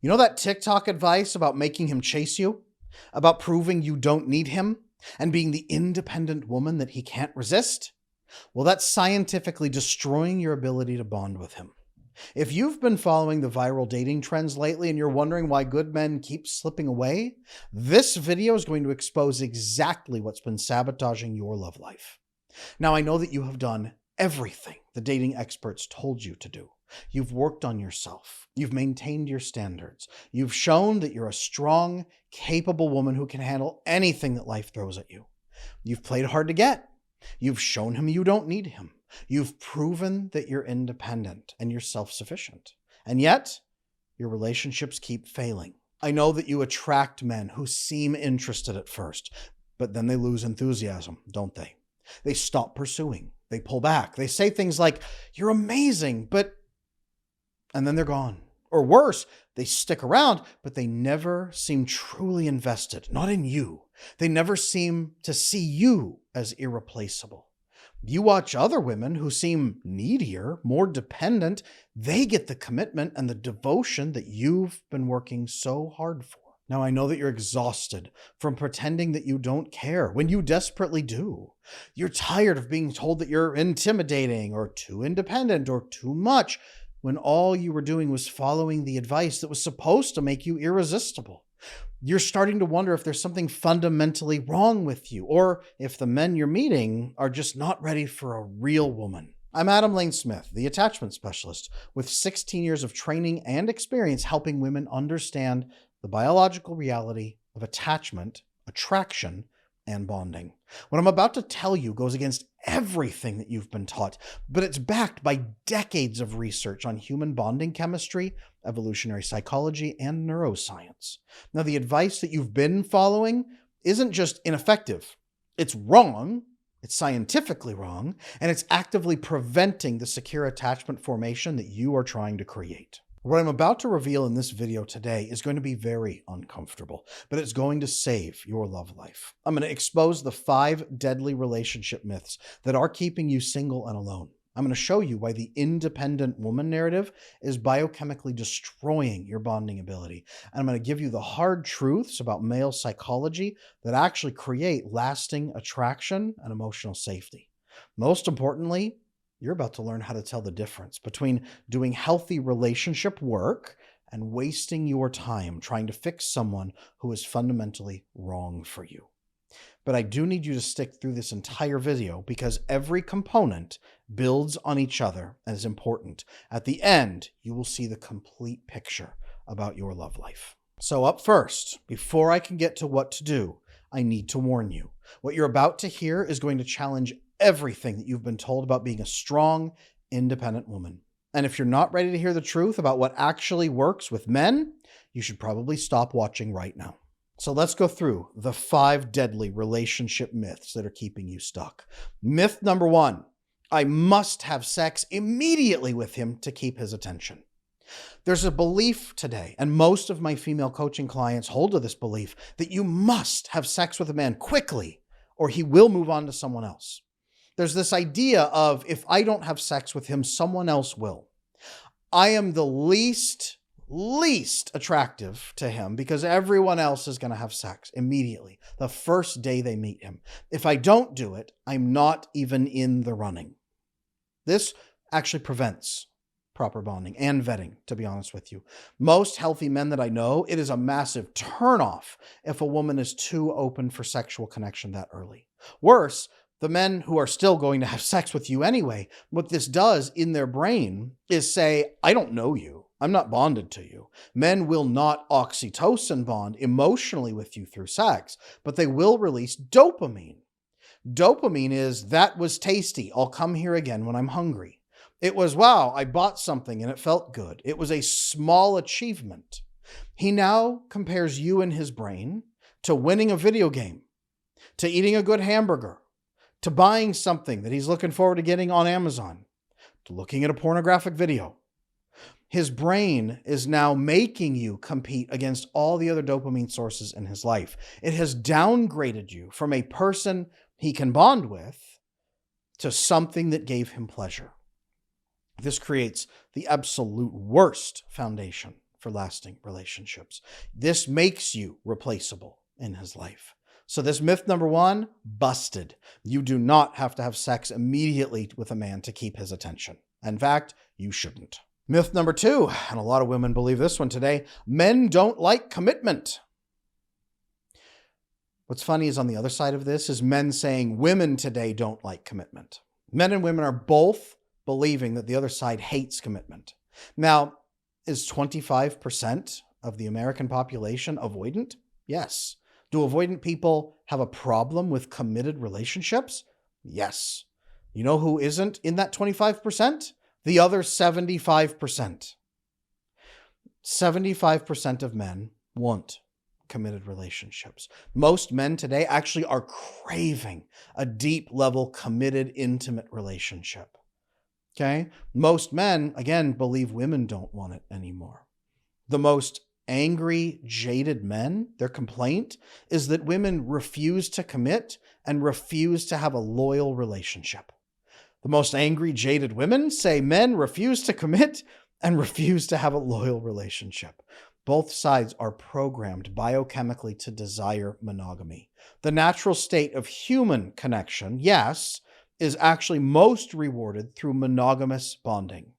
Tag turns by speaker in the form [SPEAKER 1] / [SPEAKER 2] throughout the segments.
[SPEAKER 1] You know that TikTok advice about making him chase you? About proving you don't need him? And being the independent woman that he can't resist? Well, that's scientifically destroying your ability to bond with him. If you've been following the viral dating trends lately and you're wondering why good men keep slipping away, this video is going to expose exactly what's been sabotaging your love life. Now, I know that you have done everything the dating experts told you to do. You've worked on yourself. You've maintained your standards. You've shown that you're a strong, capable woman who can handle anything that life throws at you. You've played hard to get. You've shown him you don't need him. You've proven that you're independent and you're self-sufficient. And yet, your relationships keep failing. I know that you attract men who seem interested at first, but then they lose enthusiasm, don't they? They stop pursuing. They pull back. They say things like, "You're amazing, but..." And then they're gone. Or worse, they stick around, but they never seem truly invested, not in you. They never seem to see you as irreplaceable. You watch other women who seem needier, more dependent. They get the commitment and the devotion that you've been working so hard for. Now, I know that you're exhausted from pretending that you don't care when you desperately do. You're tired of being told that you're intimidating or too independent or too much, when all you were doing was following the advice that was supposed to make you irresistible. You're starting to wonder if there's something fundamentally wrong with you, or if the men you're meeting are just not ready for a real woman. I'm Adam Lane Smith, the attachment specialist, with 16 years of training and experience helping women understand the biological reality of attachment, attraction, and bonding. What I'm about to tell you goes against everything that you've been taught, but it's backed by decades of research on human bonding chemistry, evolutionary psychology, and neuroscience. Now, the advice that you've been following isn't just ineffective. It's wrong, it's scientifically wrong, and it's actively preventing the secure attachment formation that you are trying to create. What I'm about to reveal in this video today is going to be very uncomfortable, but it's going to save your love life. I'm going to expose the 5 deadly relationship myths that are keeping you single and alone. I'm going to show you why the independent woman narrative is biochemically destroying your bonding ability. And I'm going to give you the hard truths about male psychology that actually create lasting attraction and emotional safety. Most importantly, you're about to learn how to tell the difference between doing healthy relationship work and wasting your time trying to fix someone who is fundamentally wrong for you. But I do need you to stick through this entire video because every component builds on each other and is important. At the end, you will see the complete picture about your love life. So up first, before I can get to what to do, I need to warn you. What you're about to hear is going to challenge everything that you've been told about being a strong, independent woman. And if you're not ready to hear the truth about what actually works with men, you should probably stop watching right now. So let's go through the 5 deadly relationship myths that are keeping you stuck. Myth number 1, I must have sex immediately with him to keep his attention. There's a belief today, and most of my female coaching clients hold to this belief, that you must have sex with a man quickly or he will move on to someone else. There's this idea of, if I don't have sex with him, someone else will. I am the least attractive to him because everyone else is going to have sex immediately, the first day they meet him. If I don't do it, I'm not even in the running. This actually prevents proper bonding and vetting, to be honest with you. Most healthy men that I know, it is a massive turnoff if a woman is too open for sexual connection that early. Worse, the men who are still going to have sex with you anyway, what this does in their brain is say, I don't know you. I'm not bonded to you. Men will not oxytocin bond emotionally with you through sex, but they will release dopamine. Dopamine is, that was tasty. I'll come here again when I'm hungry. It was, wow, I bought something and it felt good. It was a small achievement. He now compares you in his brain to winning a video game, to eating a good hamburger, to buying something that he's looking forward to getting on Amazon, to looking at a pornographic video. His brain is now making you compete against all the other dopamine sources in his life. It has downgraded you from a person he can bond with to something that gave him pleasure. This creates the absolute worst foundation for lasting relationships. This makes you replaceable in his life. So this myth number 1, busted. You do not have to have sex immediately with a man to keep his attention. In fact, you shouldn't. Myth number 2, and a lot of women believe this one today, men don't like commitment. What's funny is on the other side of this is men saying women today don't like commitment. Men and women are both believing that the other side hates commitment. Now, is 25% of the American population avoidant? Yes. Do avoidant people have a problem with committed relationships? Yes. You know who isn't in that 25%? The other 75%. 75% of men want committed relationships. Most men today actually are craving a deep level, committed, intimate relationship. Okay? Most men, again, believe women don't want it anymore. The most angry, jaded men, their complaint is that women refuse to commit and refuse to have a loyal relationship. The most angry, jaded women say men refuse to commit and refuse to have a loyal relationship. Both sides are programmed biochemically to desire monogamy. The natural state of human connection, yes, is actually most rewarded through monogamous bonding.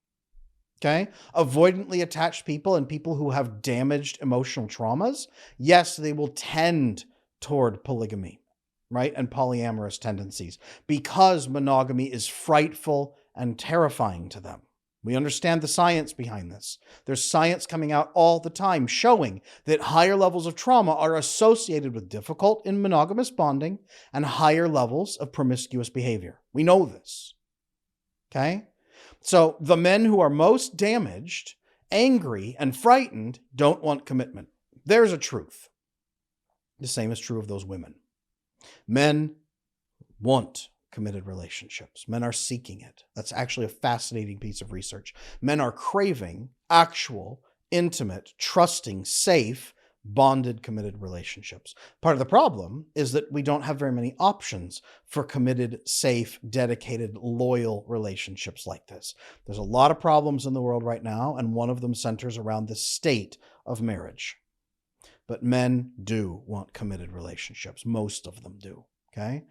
[SPEAKER 1] Okay? Avoidantly attached people and people who have damaged emotional traumas, yes, they will tend toward polygamy, right? And polyamorous tendencies because monogamy is frightful and terrifying to them. We understand the science behind this. There's science coming out all the time showing that higher levels of trauma are associated with difficult in monogamous bonding and higher levels of promiscuous behavior. We know this. Okay? So the men who are most damaged, angry, and frightened don't want commitment. There's a truth. The same is true of those women. Men want committed relationships. Men are seeking it. That's actually a fascinating piece of research. Men are craving actual, intimate, trusting, safe, bonded, committed relationships. Part of the problem is that we don't have very many options for committed, safe, dedicated, loyal relationships like this. There's a lot of problems in the world right now, and one of them centers around the state of marriage. But men do want committed relationships. Most of them do, okay?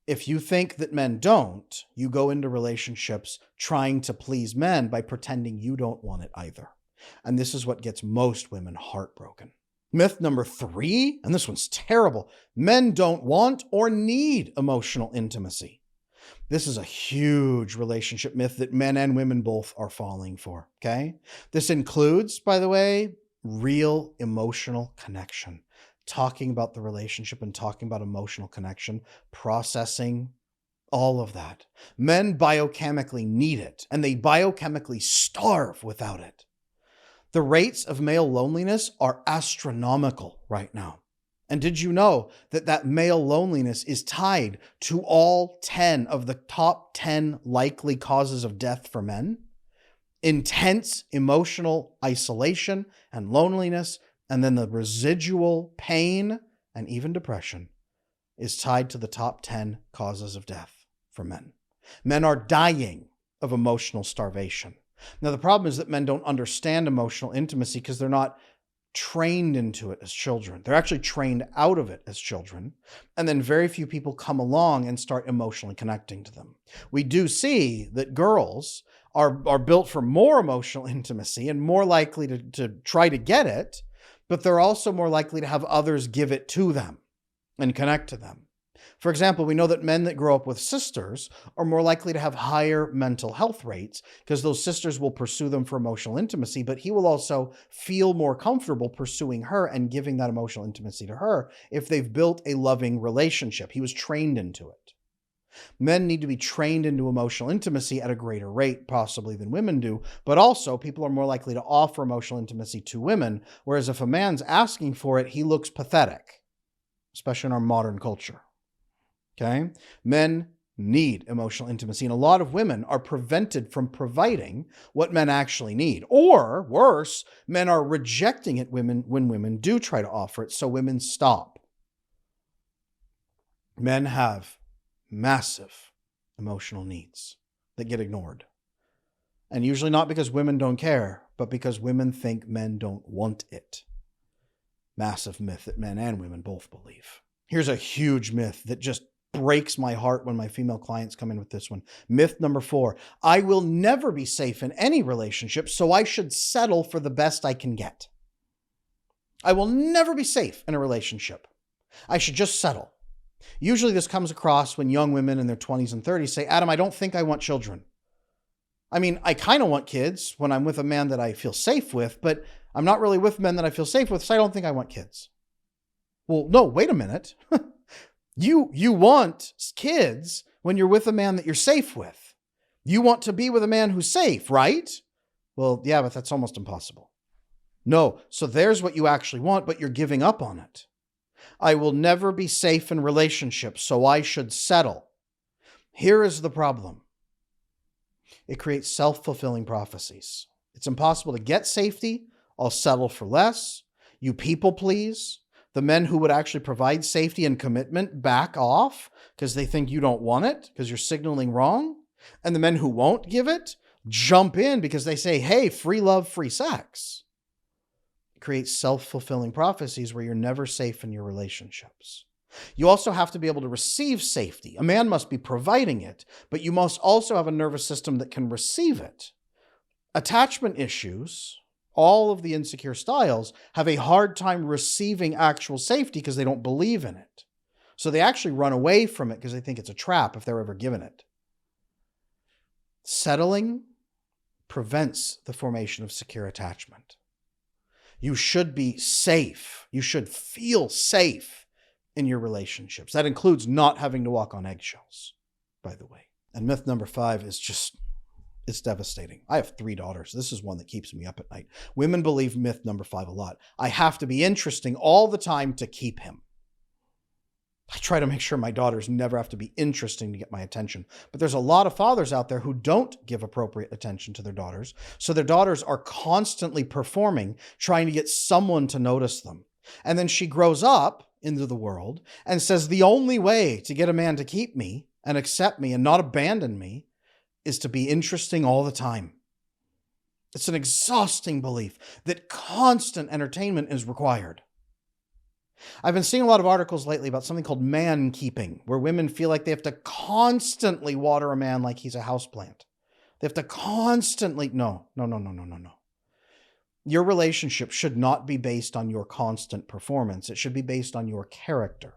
[SPEAKER 1] If you think that men don't, you go into relationships trying to please men by pretending you don't want it either. And this is what gets most women heartbroken. Myth number 3, and this one's terrible. Men don't want or need emotional intimacy. This is a huge relationship myth that men and women both are falling for, okay? This includes, by the way, real emotional connection. Talking about the relationship and talking about emotional connection, processing, all of that. Men biochemically need it, and they biochemically starve without it. The rates of male loneliness are astronomical right now. And did you know that male loneliness is tied to all 10 of the top 10 likely causes of death for men? Intense emotional isolation and loneliness, and then the residual pain and even depression is tied to the top 10 causes of death for men. Men are dying of emotional starvation. Now, the problem is that men don't understand emotional intimacy because they're not trained into it as children. They're actually trained out of it as children. And then very few people come along and start emotionally connecting to them. We do see that girls are built for more emotional intimacy and more likely to try to get it, but they're also more likely to have others give it to them and connect to them. For example, we know that men that grow up with sisters are more likely to have higher mental health rates because those sisters will pursue them for emotional intimacy, but he will also feel more comfortable pursuing her and giving that emotional intimacy to her if they've built a loving relationship. He was trained into it. Men need to be trained into emotional intimacy at a greater rate, possibly, than women do, but also people are more likely to offer emotional intimacy to women, whereas if a man's asking for it, he looks pathetic, especially in our modern culture. Okay? Men need emotional intimacy, and a lot of women are prevented from providing what men actually need. Or, worse, men are rejecting it when women do try to offer it, so women stop. Men have massive emotional needs that get ignored. And usually not because women don't care, but because women think men don't want it. Massive myth that men and women both believe. Here's a huge myth that just breaks my heart when my female clients come in with this one. Myth number 4, I will never be safe in any relationship, so I should settle for the best I can get. I will never be safe in a relationship. I should just settle. Usually this comes across when young women in their 20s and 30s say, Adam, I don't think I want children. I mean, I kind of want kids when I'm with a man that I feel safe with, but I'm not really with men that I feel safe with, so I don't think I want kids. Well, no, wait a minute. You want kids when you're with a man that you're safe with. You want to be with a man who's safe, right? Well, yeah, but that's almost impossible. No, so there's what you actually want, but you're giving up on it. I will never be safe in relationships, so I should settle. Here is the problem. It creates self-fulfilling prophecies. It's impossible to get safety. I'll settle for less. You people please. The men who would actually provide safety and commitment back off because they think you don't want it because you're signaling wrong. And the men who won't give it jump in because they say, hey, free love, free sex. It creates self-fulfilling prophecies where you're never safe in your relationships. You also have to be able to receive safety. A man must be providing it, but you must also have a nervous system that can receive it. Attachment issues, all of the insecure styles, have a hard time receiving actual safety because they don't believe in it. So they actually run away from it because they think it's a trap if they're ever given it. Settling prevents the formation of secure attachment. You should be safe. You should feel safe in your relationships. That includes not having to walk on eggshells, by the way. And myth number 5 is just, it's devastating. I have 3 daughters. This is one that keeps me up at night. Women believe myth number 5 a lot. I have to be interesting all the time to keep him. I try to make sure my daughters never have to be interesting to get my attention. But there's a lot of fathers out there who don't give appropriate attention to their daughters. So their daughters are constantly performing, trying to get someone to notice them. And then she grows up into the world and says, the only way to get a man to keep me and accept me and not abandon me is to be interesting all the time. It's an exhausting belief that constant entertainment is required. I've been seeing a lot of articles lately about something called man keeping, where women feel like they have to constantly water a man like he's a houseplant. They have to constantly, no. Your relationship should not be based on your constant performance. It should be based on your character.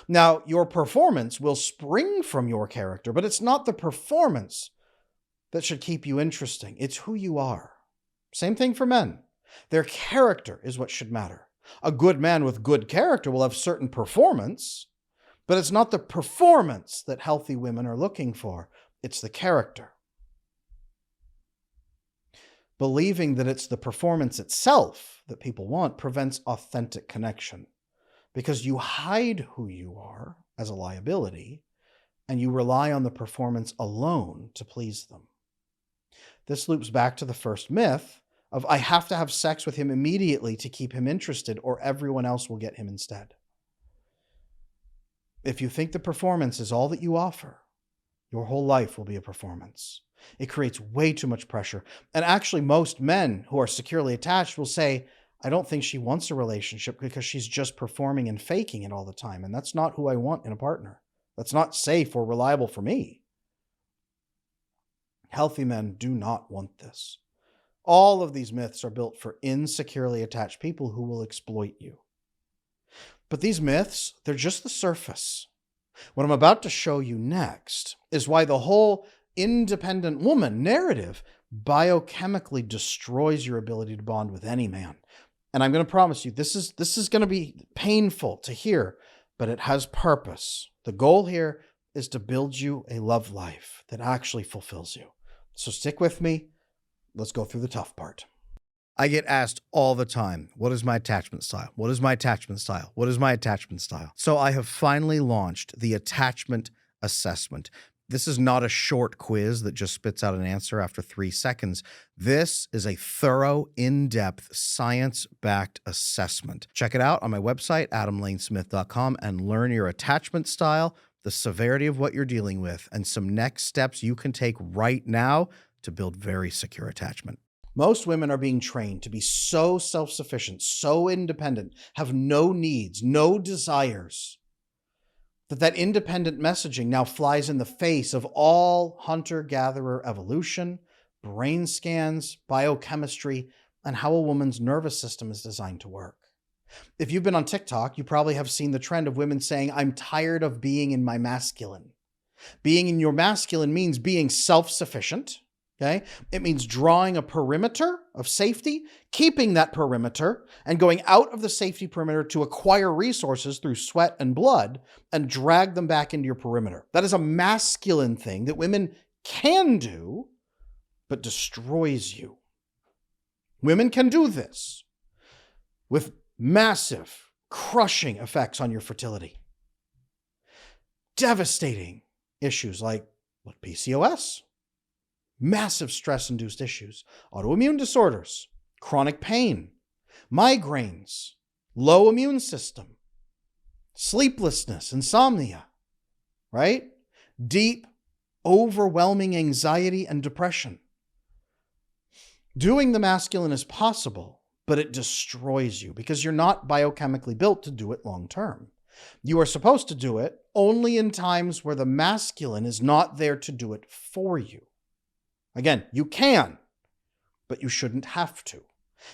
[SPEAKER 1] Now, your performance will spring from your character, but it's not the performance that should keep you interesting. It's who you are. Same thing for men. Their character is what should matter. A good man with good character will have certain performance, but it's not the performance that healthy women are looking for. It's the character. Believing that it's the performance itself that people want prevents authentic connection because you hide who you are as a liability and you rely on the performance alone to please them. This loops back to the first myth of I have to have sex with him immediately to keep him interested or everyone else will get him instead. If you think the performance is all that you offer, your whole life will be a performance. It creates way too much pressure. And actually, most men who are securely attached will say, I don't think she wants a relationship because she's just performing and faking it all the time. And that's not who I want in a partner. That's not safe or reliable for me. Healthy men do not want this. All of these myths are built for insecurely attached people who will exploit you. But these myths, they're just the surface. What I'm about to show you next is why the whole independent woman narrative biochemically destroys your ability to bond with any man. And I'm going to promise you, this is going to be painful to hear, but it has purpose. The goal here is to build you a love life that actually fulfills you. So stick with me. Let's go through the tough part. I get asked all the time, what is my attachment style? What is my attachment style? What is my attachment style? So I have finally launched the attachment assessment. This is not a short quiz that just spits out an answer after 3 seconds. This is a thorough, in-depth, science-backed assessment. Check it out on my website, adamlanesmith.com, and learn your attachment style, the severity of what you're dealing with, and some next steps you can take right now to build very secure attachment. Most women are being trained to be so self-sufficient, so independent, have no needs, no desires, that independent messaging now flies in the face of all hunter-gatherer evolution, brain scans, biochemistry, and how a woman's nervous system is designed to work. If you've been on TikTok, you probably have seen the trend of women saying, "I'm tired of being in my masculine." Being in your masculine means being self-sufficient. Okay? It means drawing a perimeter of safety, keeping that perimeter, and going out of the safety perimeter to acquire resources through sweat and blood and drag them back into your perimeter. That is a masculine thing that women can do, but destroys you. Women can do this with massive, crushing effects on your fertility. Devastating issues like PCOS. Massive stress-induced issues, autoimmune disorders, chronic pain, migraines, low immune system, sleeplessness, insomnia, right? Deep, overwhelming anxiety and depression. Doing the masculine is possible, but it destroys you because you're not biochemically built to do it long-term. You are supposed to do it only in times where the masculine is not there to do it for you. Again, you can, but you shouldn't have to.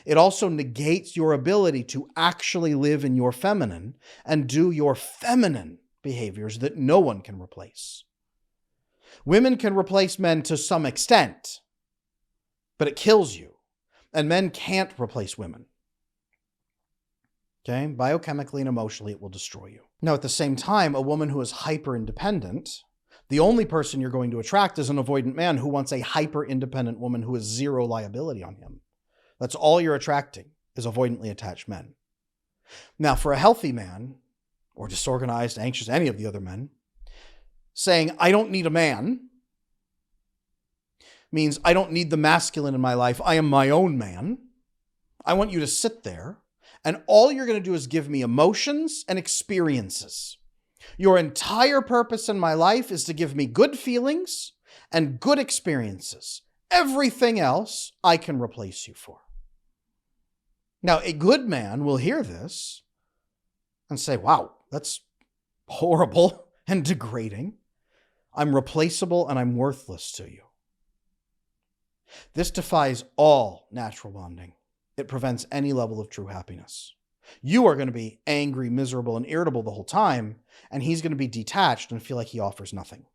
[SPEAKER 1] It also negates your ability to actually live in your feminine and do your feminine behaviors that no one can replace. Women can replace men to some extent, but it kills you. And men can't replace women. Okay? Biochemically and emotionally, it will destroy you. Now, at the same time, a woman who is hyper-independent, the only person you're going to attract is an avoidant man who wants a hyper-independent woman who has zero liability on him. That's all you're attracting, is avoidantly attached men. Now, for a healthy man, or disorganized, anxious, any of the other men, saying, "I don't need a man," means I don't need the masculine in my life. I am my own man. I want you to sit there, and all you're going to do is give me emotions and experiences. Your entire purpose in my life is to give me good feelings and good experiences. Everything else I can replace you for. Now, a good man will hear this and say, "Wow, that's horrible and degrading. I'm replaceable and I'm worthless to you." This defies all natural bonding. It prevents any level of true happiness. You are going to be angry, miserable, and irritable the whole time, and he's going to be detached and feel like he offers nothing.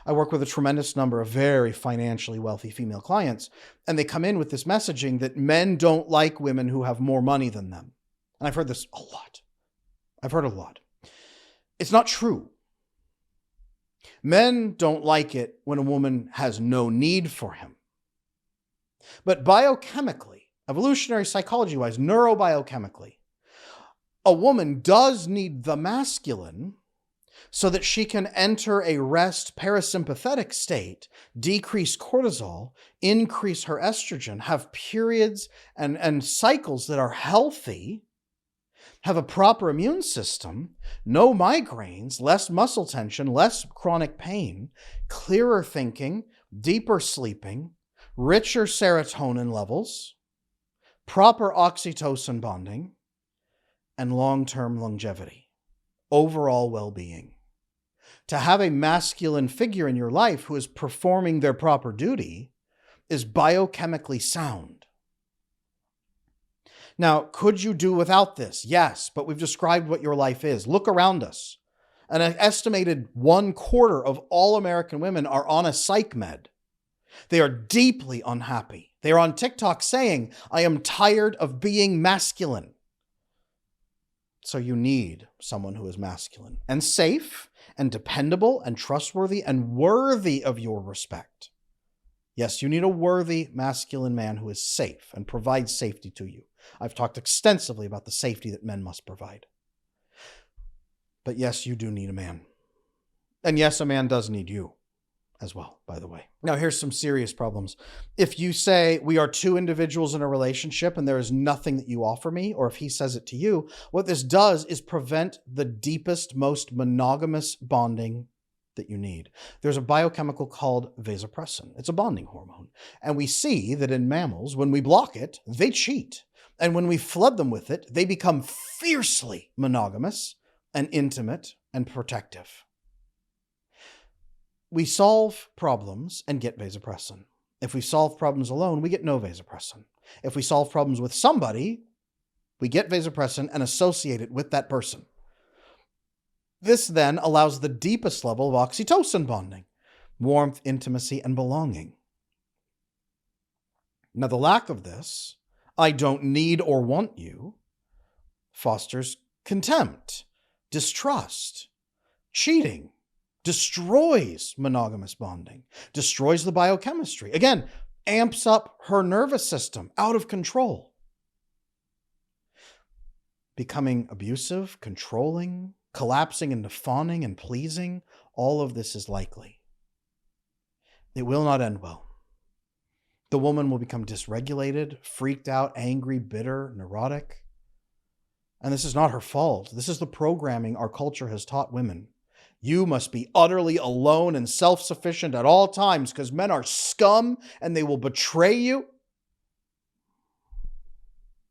[SPEAKER 1] I work with a tremendous number of very financially wealthy female clients, and they come in with this messaging that men don't like women who have more money than them. And I've heard this a lot. I've heard a lot. It's not true. Men don't like it when a woman has no need for him. But biochemically, evolutionary psychology-wise, neurobiochemically, a woman does need the masculine so that she can enter a rest parasympathetic state, decrease cortisol, increase her estrogen, have periods and cycles that are healthy, have a proper immune system, no migraines, less muscle tension, less chronic pain, clearer thinking, deeper sleeping, richer serotonin levels, proper oxytocin bonding, and long-term longevity, overall well-being. To have a masculine figure in your life who is performing their proper duty is biochemically sound. Now, could you do without this? Yes, but we've described what your life is. Look around us. An estimated 1/4 of all American women are on a psych med. They are deeply unhappy. They are on TikTok saying, "I am tired of being masculine." So you need someone who is masculine and safe and dependable and trustworthy and worthy of your respect. Yes, you need a worthy masculine man who is safe and provides safety to you. I've talked extensively about the safety that men must provide. But yes, you do need a man. And yes, a man does need you as well, by the way. Now, here's some serious problems. If you say we are two individuals in a relationship and there is nothing that you offer me, or if he says it to you, what this does is prevent the deepest, most monogamous bonding that you need. There's a biochemical called vasopressin. It's a bonding hormone. And we see that in mammals, when we block it, they cheat. And when we flood them with it, they become fiercely monogamous and intimate and protective. We solve problems and get vasopressin. If we solve problems alone, we get no vasopressin. If we solve problems with somebody, we get vasopressin and associate it with that person. This then allows the deepest level of oxytocin bonding, warmth, intimacy, and belonging. Now, the lack of this, I don't need or want you, fosters contempt, distrust, cheating, destroys monogamous bonding, destroys the biochemistry. Again, amps up her nervous system out of control. Becoming abusive, controlling, collapsing into fawning and pleasing, all of this is likely. It will not end well. The woman will become dysregulated, freaked out, angry, bitter, neurotic. And this is not her fault. This is the programming our culture has taught women. You must be utterly alone and self-sufficient at all times because men are scum and they will betray you.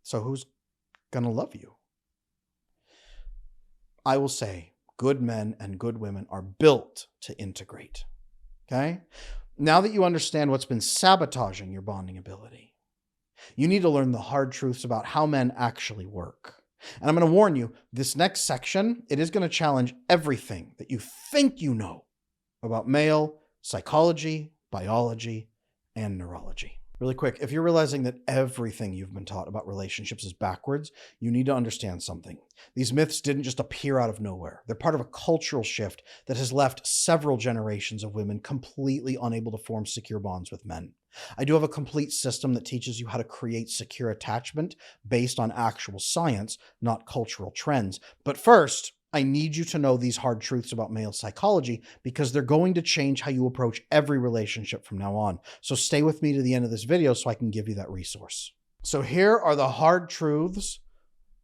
[SPEAKER 1] So who's going to love you? I will say good men and good women are built to integrate. Okay? Now that you understand what's been sabotaging your bonding ability, you need to learn the hard truths about how men actually work. And I'm going to warn you, this next section, it is going to challenge everything that you think you know about male psychology, biology, and neurology. Really quick, if you're realizing that everything you've been taught about relationships is backwards, you need to understand something. These myths didn't just appear out of nowhere. They're part of a cultural shift that has left several generations of women completely unable to form secure bonds with men. I do have a complete system that teaches you how to create secure attachment based on actual science, not cultural trends. But first, I need you to know these hard truths about male psychology because they're going to change how you approach every relationship from now on. So stay with me to the end of this video so I can give you that resource. So here are the hard truths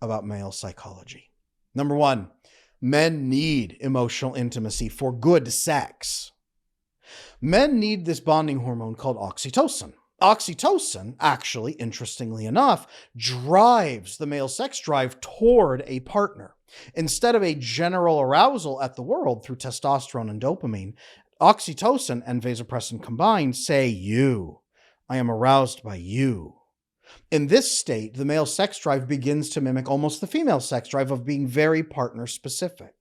[SPEAKER 1] about male psychology. Number one, men need emotional intimacy for good sex. Men need this bonding hormone called oxytocin. Oxytocin, actually, interestingly enough, drives the male sex drive toward a partner. Instead of a general arousal at the world through testosterone and dopamine, oxytocin and vasopressin combined say you. I am aroused by you. In this state, the male sex drive begins to mimic almost the female sex drive of being very partner specific.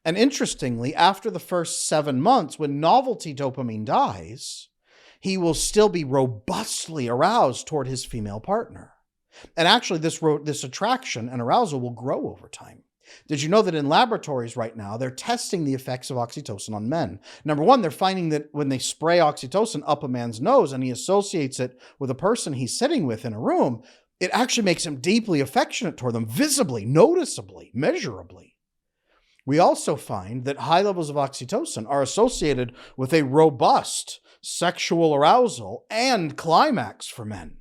[SPEAKER 1] And interestingly, after the first 7 months, when novelty dopamine dies, he will still be robustly aroused toward his female partner. And actually, this attraction and arousal will grow over time. Did you know that in laboratories right now, they're testing the effects of oxytocin on men? Number one, they're finding that when they spray oxytocin up a man's nose and he associates it with a person he's sitting with in a room, it actually makes him deeply affectionate toward them, visibly, noticeably, measurably. We also find that high levels of oxytocin are associated with a robust sexual arousal and climax for men.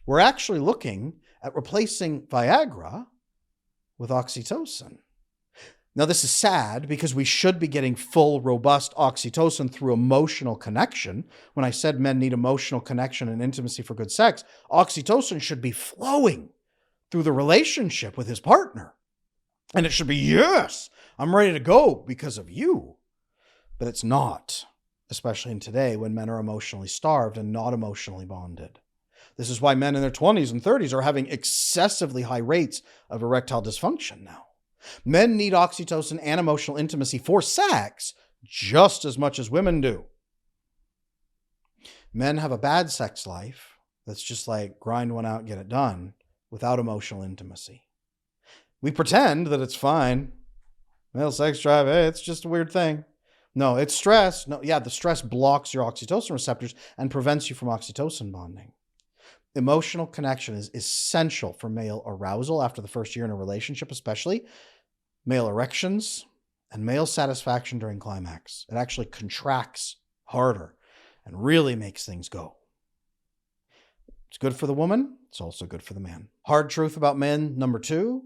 [SPEAKER 1] We're actually looking at replacing Viagra with oxytocin. Now, this is sad because we should be getting full, robust oxytocin through emotional connection. When I said men need emotional connection and intimacy for good sex, oxytocin should be flowing through the relationship with his partner. And it should be, yes, I'm ready to go because of you. But it's not, especially in today when men are emotionally starved and not emotionally bonded. This is why men in their 20s and 30s are having excessively high rates of erectile dysfunction now. Men need oxytocin and emotional intimacy for sex just as much as women do. Men have a bad sex life that's just like grind one out, get it done, without emotional intimacy. We pretend that it's fine. Male sex drive, hey, it's just a weird thing. No, it's stress. No, yeah, the stress blocks your oxytocin receptors and prevents you from oxytocin bonding. Emotional connection is essential for male arousal after the first year in a relationship, especially male erections and male satisfaction during climax. It actually contracts harder and really makes things go. It's good for the woman. It's also good for the man. Hard truth about men, number two,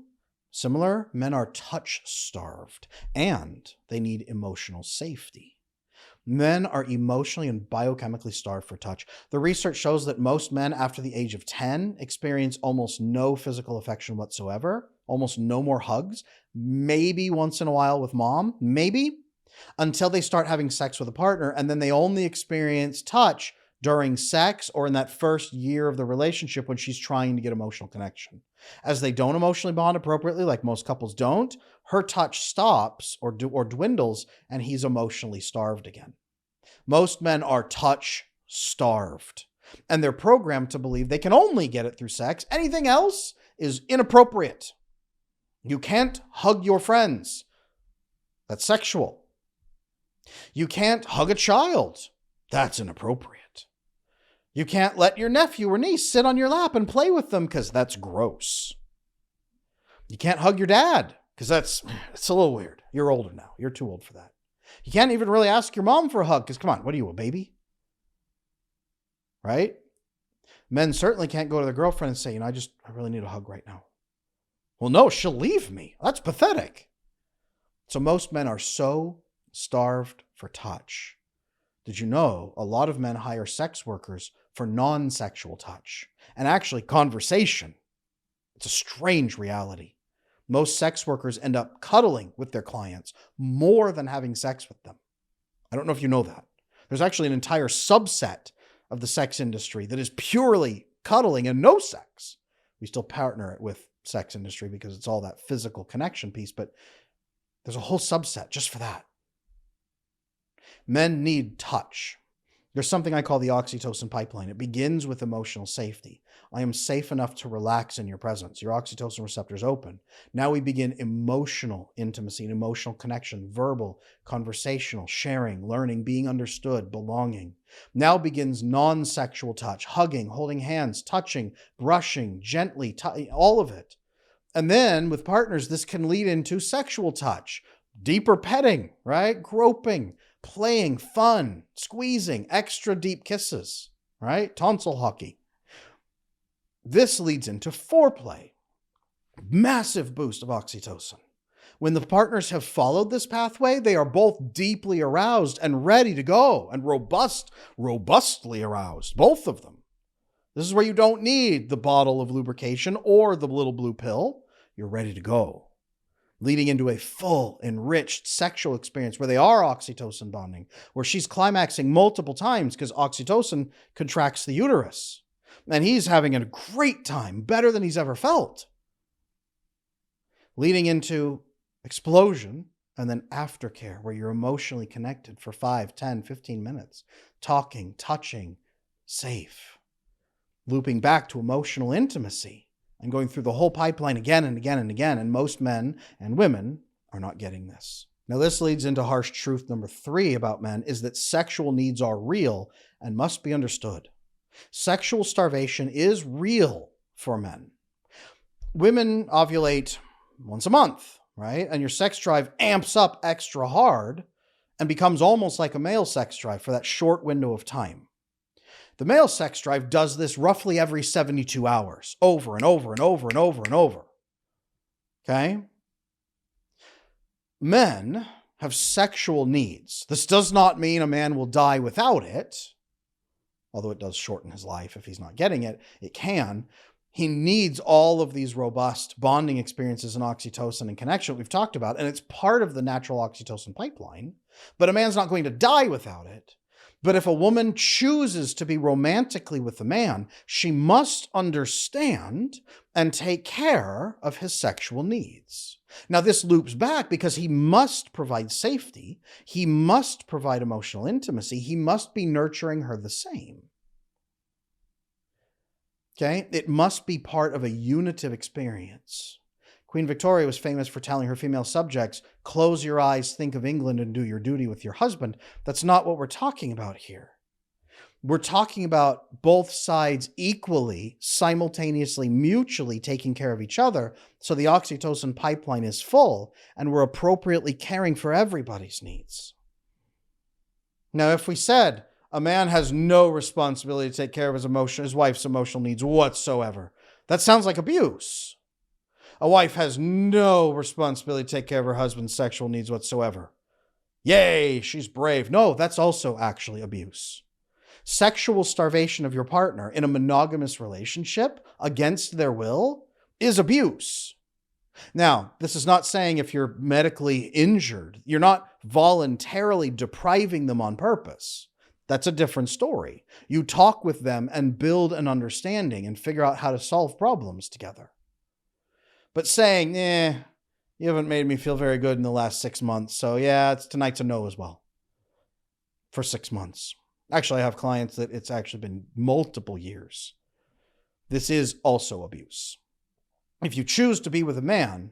[SPEAKER 1] similar, men are touch starved and they need emotional safety. Men are emotionally and biochemically starved for touch. The research shows that most men after the age of 10 experience almost no physical affection whatsoever, almost no more hugs, maybe once in a while with mom, maybe, until they start having sex with a partner, and then they only experience touch during sex or in that first year of the relationship when she's trying to get emotional connection. As they don't emotionally bond appropriately, like most couples don't, her touch stops or dwindles, and he's emotionally starved again. Most men are touch starved, and they're programmed to believe they can only get it through sex. Anything else is inappropriate. You can't hug your friends. That's sexual. You can't hug a child. That's inappropriate. You can't let your nephew or niece sit on your lap and play with them because that's gross. You can't hug your dad because it's a little weird. You're older now. You're too old for that. You can't even really ask your mom for a hug because, come on, what are you, a baby? Right? Men certainly can't go to their girlfriend and say, I really need a hug right now. Well, no, she'll leave me. That's pathetic. So most men are so starved for touch. Did you know a lot of men hire sex workers for non-sexual touch and actually conversation? It's a strange reality. Most sex workers end up cuddling with their clients more than having sex with them. I don't know if you know that. There's actually an entire subset of the sex industry that is purely cuddling and no sex. We still partner it with sex industry because it's all that physical connection piece, but there's a whole subset just for that. Men need touch. There's something I call the oxytocin pipeline. It begins with emotional safety. I am safe enough to relax in your presence. Your oxytocin receptors open. Now we begin emotional intimacy and emotional connection, verbal, conversational, sharing, learning, being understood, belonging. Now begins non-sexual touch, hugging, holding hands, touching, brushing, gently, all of it. And then with partners, this can lead into sexual touch, deeper petting, right? Groping, playing, fun, squeezing, extra deep kisses, right? Tonsil hockey. This leads into foreplay. Massive boost of oxytocin. When the partners have followed this pathway, they are both deeply aroused and ready to go, and robustly aroused, both of them. This is where you don't need the bottle of lubrication or the little blue pill. You're ready to go. Leading into a full, enriched sexual experience where they are oxytocin bonding, where she's climaxing multiple times because oxytocin contracts the uterus. And he's having a great time, better than he's ever felt. Leading into explosion and then aftercare, where you're emotionally connected for 5, 10, 15 minutes, talking, touching, safe. Looping back to emotional intimacy. And going through the whole pipeline again and again and again. And most men and women are not getting this. Now, this leads into harsh truth number 3 about men is that sexual needs are real and must be understood. Sexual starvation is real for men. Women ovulate once a month, right? And your sex drive amps up extra hard and becomes almost like a male sex drive for that short window of time. The male sex drive does this roughly every 72 hours, over and over and over and over and over. Okay? Men have sexual needs. This does not mean a man will die without it, although it does shorten his life if he's not getting it. It can. He needs all of these robust bonding experiences and oxytocin and connection we've talked about, and it's part of the natural oxytocin pipeline. But a man's not going to die without it. But if a woman chooses to be romantically with a man, she must understand and take care of his sexual needs. Now, this loops back because he must provide safety. He must provide emotional intimacy. He must be nurturing her the same. Okay? It must be part of a unitive experience. Queen Victoria was famous for telling her female subjects, close your eyes, think of England, and do your duty with your husband. That's not what we're talking about here. We're talking about both sides equally, simultaneously, mutually taking care of each other so the oxytocin pipeline is full and we're appropriately caring for everybody's needs. Now, if we said a man has no responsibility to take care of his wife's emotional needs whatsoever, that sounds like abuse. A wife has no responsibility to take care of her husband's sexual needs whatsoever. Yay, she's brave. No, that's also actually abuse. Sexual starvation of your partner in a monogamous relationship against their will is abuse. Now, this is not saying if you're medically injured, you're not voluntarily depriving them on purpose. That's a different story. You talk with them and build an understanding and figure out how to solve problems together. But saying, you haven't made me feel very good in the last 6 months, so yeah, tonight's a no as well. For 6 months. Actually, I have clients that it's actually been multiple years. This is also abuse. If you choose to be with a man,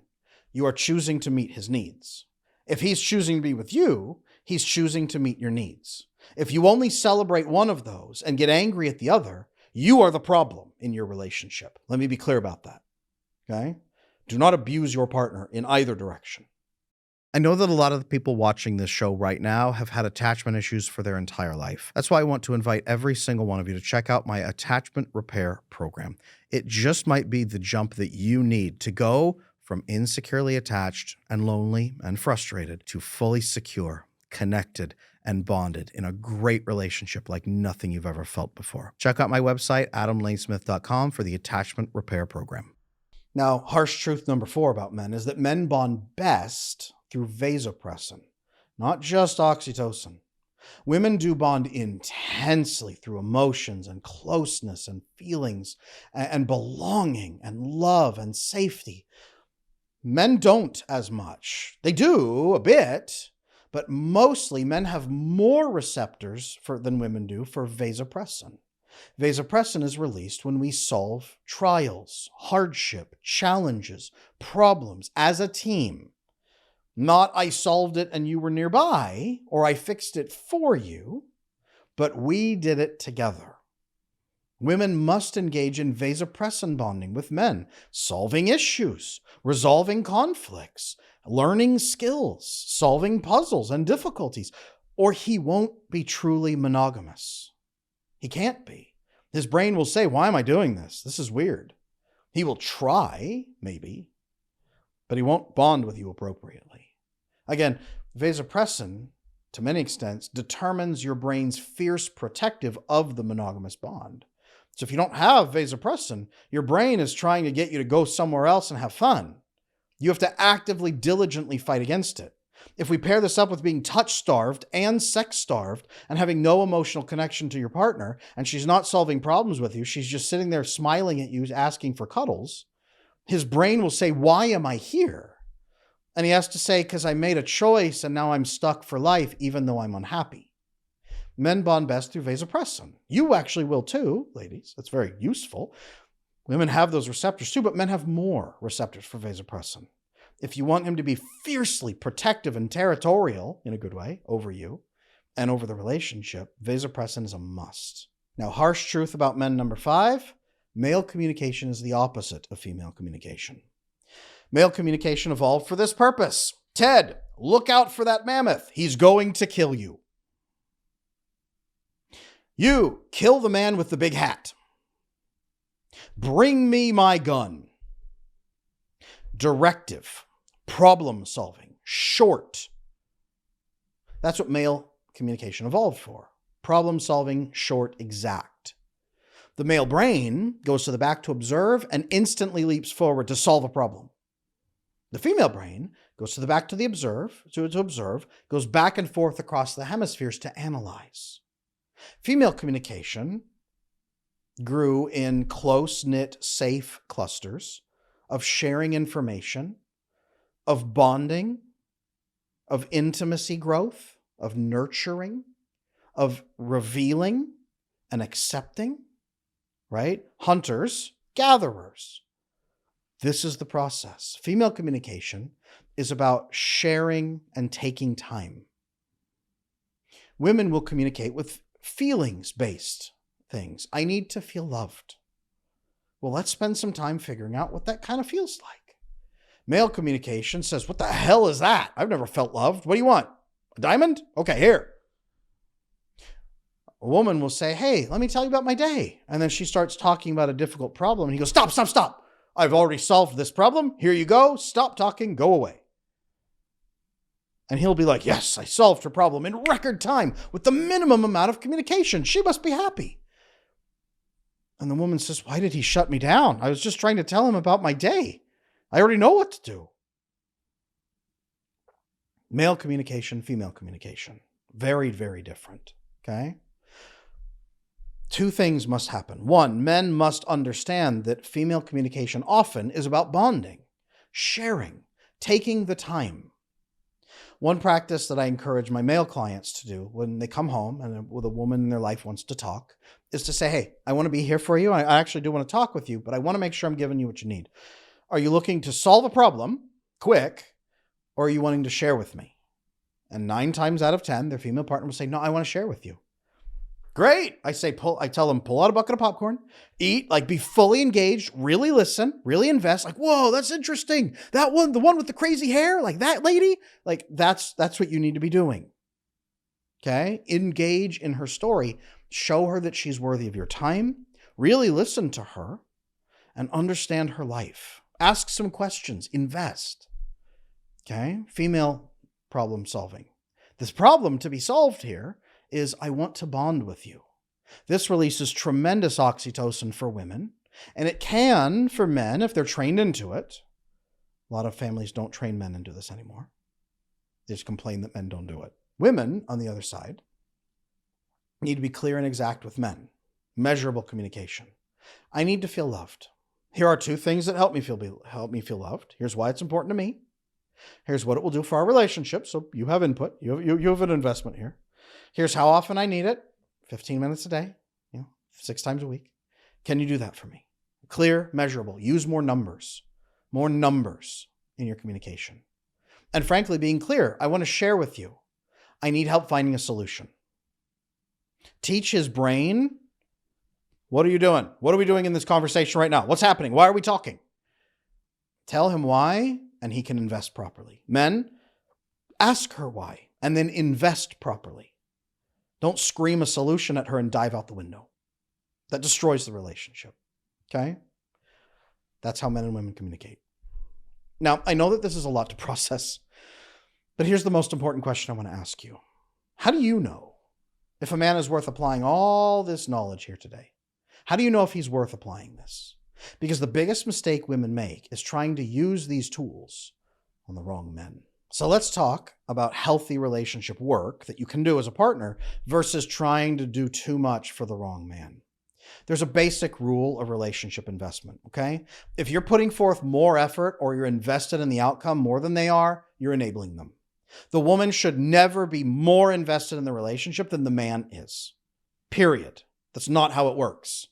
[SPEAKER 1] you are choosing to meet his needs. If he's choosing to be with you, he's choosing to meet your needs. If you only celebrate one of those and get angry at the other, you are the problem in your relationship. Let me be clear about that. Okay? Do not abuse your partner in either direction. I know that a lot of the people watching this show right now have had attachment issues for their entire life. That's why I want to invite every single one of you to check out my attachment repair program. It just might be the jump that you need to go from insecurely attached and lonely and frustrated to fully secure, connected, and bonded in a great relationship like nothing you've ever felt before. Check out my website, adamlanesmith.com, for the attachment repair program. Now, harsh truth number 4 about men is that men bond best through vasopressin, not just oxytocin. Women do bond intensely through emotions and closeness and feelings and belonging and love and safety. Men don't as much. They do a bit, but mostly men have more receptors than women do for vasopressin. Vasopressin is released when we solve trials, hardship, challenges, problems as a team. Not I solved it and you were nearby, or I fixed it for you, but we did it together. Women must engage in vasopressin bonding with men, solving issues, resolving conflicts, learning skills, solving puzzles and difficulties, or he won't be truly monogamous. He can't be. His brain will say, why am I doing this? This is weird. He will try, maybe, but he won't bond with you appropriately. Again, vasopressin, to many extents, determines your brain's fierce protective of the monogamous bond. So if you don't have vasopressin, your brain is trying to get you to go somewhere else and have fun. You have to actively, diligently fight against it. If we pair this up with being touch-starved and sex-starved and having no emotional connection to your partner, and she's not solving problems with you, she's just sitting there smiling at you, asking for cuddles, his brain will say, why am I here? And he has to say, because I made a choice and now I'm stuck for life, even though I'm unhappy. Men bond best through vasopressin. You actually will too, ladies. That's very useful. Women have those receptors too, but men have more receptors for vasopressin. If you want him to be fiercely protective and territorial, in a good way, over you and over the relationship, vasopressin is a must. Now, harsh truth about men number 5, male communication is the opposite of female communication. Male communication evolved for this purpose. Ted, look out for that mammoth. He's going to kill you. You, kill the man with the big hat. Bring me my gun. Directive, problem solving, short. That's what male communication evolved for. Problem solving, short, exact. The male brain goes to the back to observe and instantly leaps forward to solve a problem. The female brain goes to the back to observe, goes back and forth across the hemispheres to analyze. Female communication grew in close-knit, safe clusters of sharing information, of bonding, of intimacy growth, of nurturing, of revealing and accepting, right? Hunters, gatherers. This is the process. Female communication is about sharing and taking time. Women will communicate with feelings-based things. I need to feel loved. Well, let's spend some time figuring out what that kind of feels like. Male communication says, what the hell is that? I've never felt loved. What do you want? A diamond? Okay, here. A woman will say, hey, let me tell you about my day. And then she starts talking about a difficult problem. And he goes, stop. I've already solved this problem. Here you go. Stop talking. Go away. And he'll be like, yes, I solved her problem in record time with the minimum amount of communication. She must be happy. And the woman says, why did he shut me down? I was just trying to tell him about my day. I already know what to do. Male communication, female communication. Very, very different. Okay? Two things must happen. One, men must understand that female communication often is about bonding, sharing, taking the time. One practice that I encourage my male clients to do when they come home and with a woman in their life wants to talk is to say, hey, I want to be here for you. I actually do want to talk with you, but I want to make sure I'm giving you what you need. Are you looking to solve a problem quick, or are you wanting to share with me? And 9 times out of 10, their female partner will say, no, I want to share with you. Great. I tell them, pull out a bucket of popcorn, eat, like be fully engaged, really listen, really invest. Like, whoa, that's interesting. That one, the one with the crazy hair, like that lady, like that's what you need to be doing. Okay. Engage in her story. Show her that she's worthy of your time. Really listen to her and understand her life. Ask some questions, invest. Okay. Female problem solving. This problem to be solved here is I want to bond with you. This releases tremendous oxytocin for women, and it can for men if they're trained into it. A lot of families don't train men into this anymore. They just complain that men don't do it. Women, on the other side, need to be clear and exact with men. Measurable communication. I need to feel loved. Here are 2 things that help me feel loved. Here's why it's important to me. Here's what it will do for our relationship. So you have input. You have an investment here. Here's how often I need it. 15 minutes a day, 6 times a week. Can you do that for me? Clear, measurable. Use more numbers in your communication. And frankly, being clear, I want to share with you. I need help finding a solution. Teach his brain, what are you doing? What are we doing in this conversation right now? What's happening? Why are we talking? Tell him why, and he can invest properly. Men, ask her why, and then invest properly. Don't scream a solution at her and dive out the window. That destroys the relationship. Okay? That's how men and women communicate. Now, I know that this is a lot to process, but here's the most important question I want to ask you. How do you know if a man is worth applying all this knowledge here today? How do you know if he's worth applying this? Because the biggest mistake women make is trying to use these tools on the wrong men. So let's talk about healthy relationship work that you can do as a partner versus trying to do too much for the wrong man. There's a basic rule of relationship investment, okay? If you're putting forth more effort or you're invested in the outcome more than they are, you're enabling them. The woman should never be more invested in the relationship than the man is. Period. That's not how it works.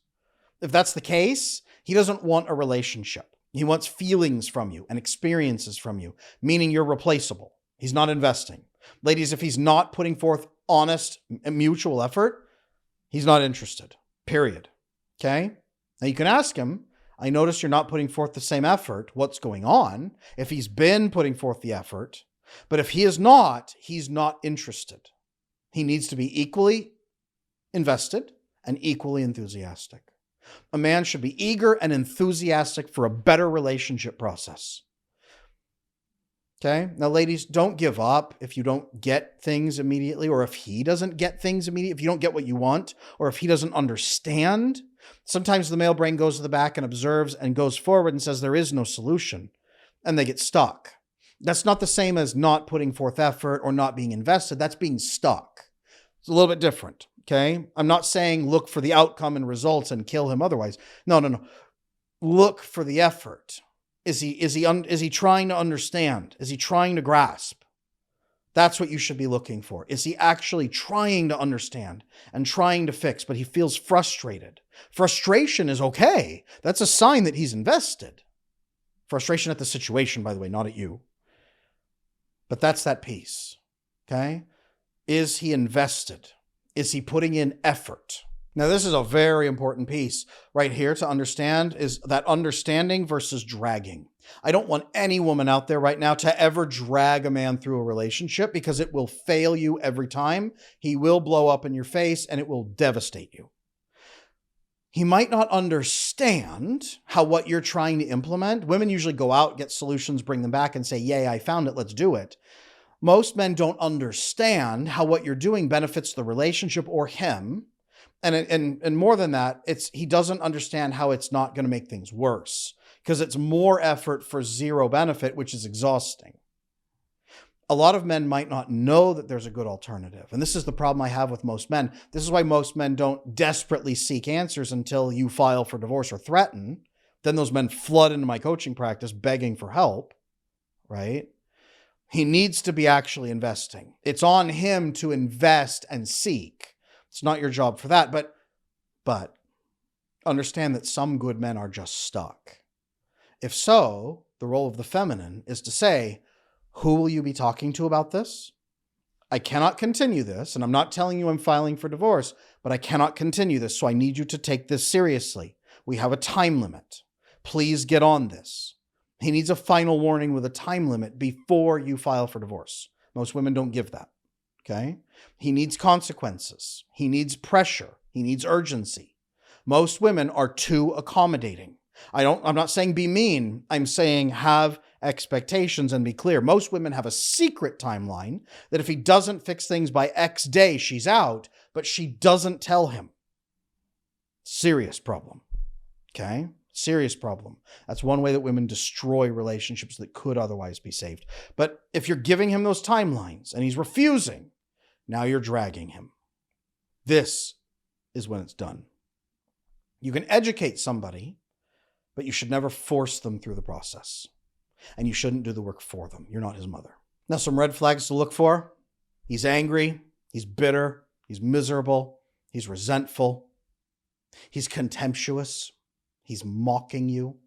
[SPEAKER 1] If that's the case, he doesn't want a relationship. He wants feelings from you and experiences from you, meaning you're replaceable. He's not investing. Ladies, if he's not putting forth honest and mutual effort, he's not interested. Period. Okay? Now you can ask him, I notice you're not putting forth the same effort. What's going on? If he's been putting forth the effort, but if he is not, he's not interested. He needs to be equally invested and equally enthusiastic. A man should be eager and enthusiastic for a better relationship process. Okay? Now, ladies, don't give up if you don't get things immediately, or if he doesn't get things immediately, if you don't get what you want, or if he doesn't understand. Sometimes the male brain goes to the back and observes and goes forward and says there is no solution, and they get stuck. That's not the same as not putting forth effort or not being invested. That's being stuck. It's a little bit different. Okay? I'm not saying look for the outcome and results and kill him otherwise. No. Look for the effort. Is he trying to understand? Is he trying to grasp? That's what you should be looking for. Is he actually trying to understand and trying to fix, but he feels frustrated? Frustration is okay. That's a sign that he's invested. Frustration at the situation, by the way, not at you. But that's that piece. Okay? Is he invested? Is he putting in effort? Now, this is a very important piece right here to understand, is that understanding versus dragging. I don't want any woman out there right now to ever drag a man through a relationship, because it will fail you every time. He will blow up in your face and it will devastate you. He might not understand how what you're trying to implement. Women usually go out, get solutions, bring them back and say, yay, I found it, let's do it. Most men don't understand how what you're doing benefits the relationship or him. And more than that, he doesn't understand how it's not going to make things worse, because it's more effort for zero benefit, which is exhausting. A lot of men might not know that there's a good alternative. And this is the problem I have with most men. This is why most men don't desperately seek answers until you file for divorce or threaten. Then those men flood into my coaching practice begging for help, right? He needs to be actually investing. It's on him to invest and seek. It's not your job for that. But understand that some good men are just stuck. If so, the role of the feminine is to say, who will you be talking to about this? I cannot continue this, and I'm not telling you I'm filing for divorce, but I cannot continue this, so I need you to take this seriously. We have a time limit. Please get on this. He needs a final warning with a time limit before you file for divorce. Most women don't give that, okay? He needs consequences. He needs pressure. He needs urgency. Most women are too accommodating. I'm not saying be mean. I'm saying have expectations and be clear. Most women have a secret timeline that if he doesn't fix things by X day, she's out, but she doesn't tell him. Serious problem. Okay? Serious problem. That's one way that women destroy relationships that could otherwise be saved. But if you're giving him those timelines and he's refusing, now you're dragging him. This is when it's done. You can educate somebody, but you should never force them through the process. And you shouldn't do the work for them. You're not his mother. Now, some red flags to look for. He's angry. He's bitter. He's miserable. He's resentful. He's contemptuous. He's mocking you.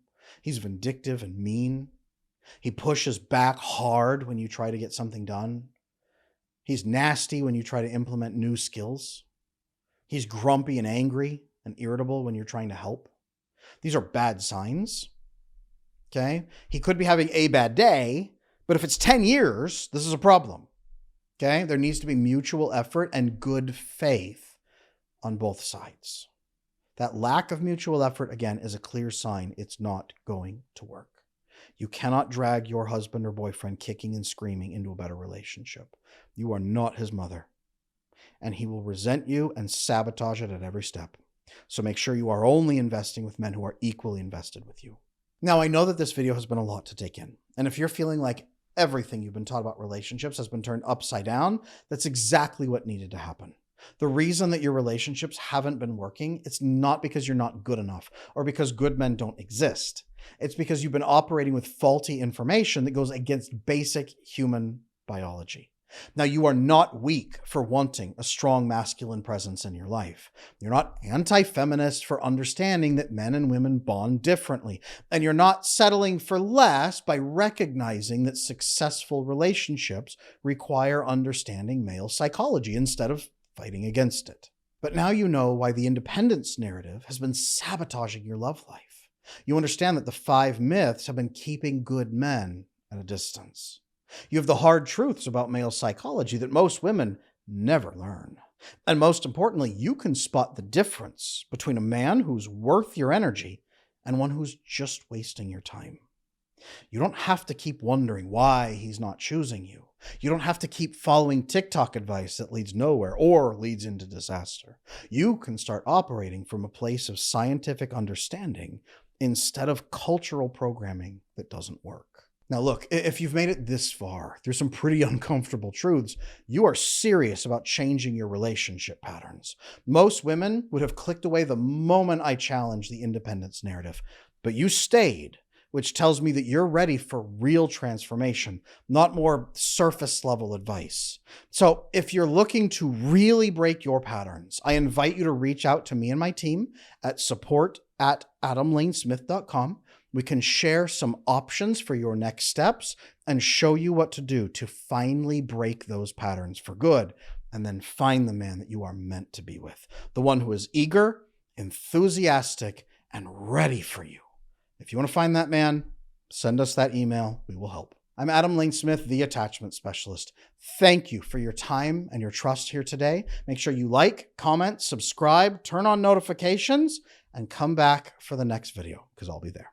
[SPEAKER 1] He's vindictive and mean. He pushes back hard when you try to get something done. He's nasty when you try to implement new skills. He's grumpy and angry and irritable when you're trying to help. These are bad signs. Okay? He could be having a bad day, but if it's 10 years, this is a problem. Okay? There needs to be mutual effort and good faith on both sides. That lack of mutual effort, again, is a clear sign it's not going to work. You cannot drag your husband or boyfriend kicking and screaming into a better relationship. You are not his mother. And he will resent you and sabotage it at every step. So make sure you are only investing with men who are equally invested with you. Now, I know that this video has been a lot to take in. And if you're feeling like everything you've been taught about relationships has been turned upside down, that's exactly what needed to happen. The reason that your relationships haven't been working, it's not because you're not good enough or because good men don't exist. It's because you've been operating with faulty information that goes against basic human biology. Now, you are not weak for wanting a strong masculine presence in your life. You're not anti-feminist for understanding that men and women bond differently. And you're not settling for less by recognizing that successful relationships require understanding male psychology instead of fighting against it. But now you know why the independence narrative has been sabotaging your love life. You understand that the 5 myths have been keeping good men at a distance. You have the hard truths about male psychology that most women never learn. And most importantly, you can spot the difference between a man who's worth your energy and one who's just wasting your time. You don't have to keep wondering why he's not choosing you. You don't have to keep following TikTok advice that leads nowhere or leads into disaster. You can start operating from a place of scientific understanding instead of cultural programming that doesn't work. Now look, if you've made it this far through some pretty uncomfortable truths, you are serious about changing your relationship patterns. Most women would have clicked away the moment I challenged the independence narrative, but you stayed, which tells me that you're ready for real transformation, not more surface level advice. So if you're looking to really break your patterns, I invite you to reach out to me and my team at support@adamlanesmith.com. We can share some options for your next steps and show you what to do to finally break those patterns for good and then find the man that you are meant to be with. The one who is eager, enthusiastic, and ready for you. If you want to find that man, send us that email. We will help. I'm Adam Lane Smith, the attachment specialist. Thank you for your time and your trust here today. Make sure you like, comment, subscribe, turn on notifications, and come back for the next video because I'll be there.